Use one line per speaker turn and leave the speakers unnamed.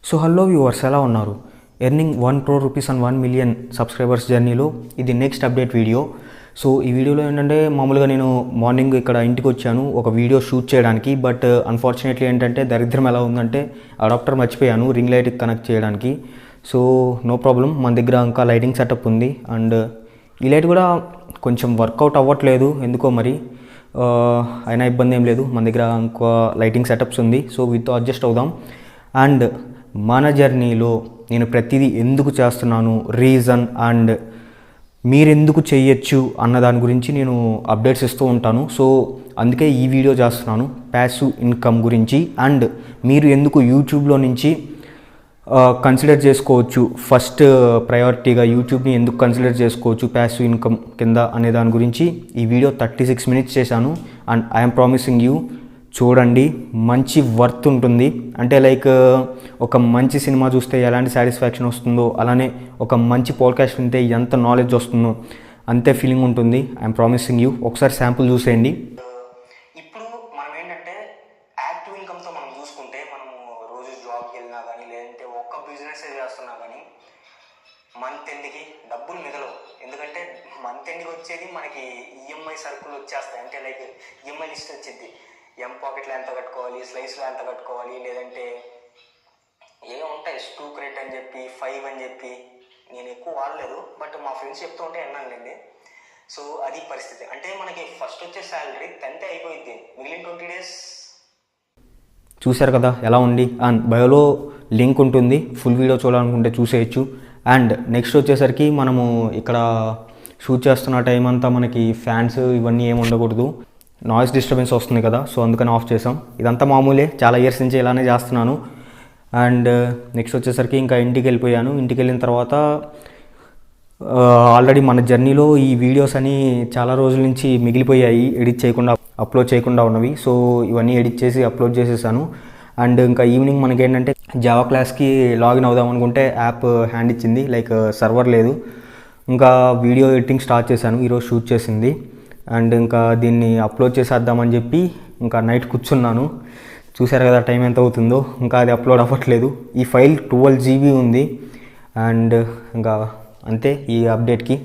So hello viewers, ఎలా ఉన్నారు? Earning 1 crore rupees and 1 million subscribers జర్నీలో ఇది నెక్స్ట్ అప్డేట్ వీడియో. సో ఈ వీడియోలో ఏంటంటే మామూలుగా నేను మార్నింగ్ ఇక్కడ ఇంటికి వచ్చాను ఒక వీడియో షూట్ చేయడానికి. బట్ అన్ఫార్చునేట్లీ ఏంటంటే దరిద్రం ఎలా ఉందంటే అడాప్టర్ మర్చిపోయాను రింగ్ లైట్కి కనెక్ట్ చేయడానికి. సో నో ప్రాబ్లం, మన దగ్గర ఇంకా లైటింగ్ సెటప్ ఉంది. అండ్ ఈ లైట్ కూడా కొంచెం వర్కౌట్ అవ్వట్లేదు ఎందుకో మరి, అయినా ఇబ్బంది ఏం లేదు, మన దగ్గర ఇంకా లైటింగ్ సెటప్స్ ఉంది. సో వీటితో అడ్జస్ట్ అవుదాం. అండ్ మన జర్నీలో నేను ప్రతిదీ ఎందుకు చేస్తున్నాను, రీజన్ అండ్ మీరెందుకు చేయొచ్చు అన్న దాని గురించి నేను అప్డేట్స్ ఇస్తూ ఉంటాను. సో అందుకే ఈ వీడియో చేస్తున్నాను ప్యాసివ్ ఇన్కమ్ గురించి. అండ్ మీరు ఎందుకు యూట్యూబ్లో నుంచి కన్సిడర్ చేసుకోవచ్చు, ఫస్ట్ ప్రయారిటీగా యూట్యూబ్ని ఎందుకు కన్సిడర్ చేసుకోవచ్చు ప్యాసివ్ ఇన్కమ్ కింద అనే దాని గురించి ఈ వీడియో 36 minutes చేశాను. అండ్ ఐఎమ్ ప్రామిసింగ్ యూ, చూడండి, మంచి వర్త్ ఉంటుంది. అంటే లైక్ ఒక మంచి సినిమా చూస్తే ఎలాంటి సాటిస్ఫాక్షన్ వస్తుందో, అలానే ఒక మంచి పాడ్కాస్ట్ వింటే ఎంత నాలెడ్జ్ వస్తుందో అంతే ఫీలింగ్ ఉంటుంది. I'm promising you. ఒకసారి శాంపుల్ చూసేయండి.
ఇప్పుడు మనం ఏంటంటే యాక్టివ్ ఇన్కమ్తో మనం చూసుకుంటే, మనము రోజు జాబ్కి వెళ్ళినా కానీ లేదంటే ఒక్క బిజినెస్ చేస్తున్నా కానీ మంత్ ఎండ్కి డబ్బులు మిగలవు. ఎందుకంటే మంత్ ఎండ్కి వచ్చేది మనకి ఈఎంఐ సరుకులు వచ్చేస్తాయి. అంటే లైక్ ఈఎంఐ లిస్ట్ వచ్చింది, పాకెట్లో ఎంత కట్టుకోవాలి, స్లైస్లో ఎంత కట్టుకోవాలి, లేదంటే ఏమో ఉంటాయి స్టూ క్రెడిట్ అని చెప్పి 5 అని చెప్పి. నేను ఎక్కువ వాడలేదు, బట్ మా ఫ్రెండ్స్ చెప్తూ ఉంటే విన్నానులేండి. సో అది పరిస్థితి. అంటే మనకి ఫస్ట్ వచ్చే శాలరీ 10th అయిపోయింది, మిగిలిన 20 days.
చూశారు కదా ఎలా ఉంది. అండ్ బయోలో లింక్ ఉంటుంది, ఫుల్ వీడియో చూడాలనుకుంటే చూసేయచ్చు. అండ్ నెక్స్ట్ వచ్చేసరికి మనము ఇక్కడ షూట్ చేస్తున్న టైం అంతా మనకి ఫ్యాన్స్ ఇవన్నీ ఏమి ఉండకూడదు, నాయిస్ డిస్టర్బెన్స్ వస్తుంది కదా, సో అందుకని ఆఫ్ చేసాం. ఇదంతా మామూలే, చాలా ఇయర్స్ నుంచి ఇలానే చేస్తున్నాను. అండ్ నెక్స్ట్ వచ్చేసరికి ఇంకా ఇంటికి వెళ్ళిపోయాను. ఇంటికి వెళ్ళిన తర్వాత ఆల్రెడీ మన జర్నీలో ఈ వీడియోస్ అని చాలా రోజుల నుంచి మిగిలిపోయాయి, ఎడిట్ చేయకుండా అప్లోడ్ చేయకుండా ఉన్నవి. సో ఇవన్నీ ఎడిట్ చేసి అప్లోడ్ చేసేసాను. అండ్ ఇంకా ఈవినింగ్ మనకి ఏంటంటే జావా క్లాస్కి లాగిన్ అవుదాం అనుకుంటే యాప్ హ్యాండ్ ఇచ్చింది, లైక్ సర్వర్ లేదు. ఇంకా వీడియో ఎడిటింగ్ స్టార్ట్ చేశాను, ఈరోజు షూట్ చేసింది. అండ్ ఇంకా దీన్ని అప్లోడ్ చేసేద్దామని చెప్పి ఇంకా నైట్ కూర్చున్నాను. చూసారు కదా టైం ఎంత అవుతుందో, ఇంకా అది అప్లోడ్ అవ్వట్లేదు. ఈ ఫైల్ 12 GB ఉంది. అండ్ ఇంకా అంతే ఈ అప్డేట్కి.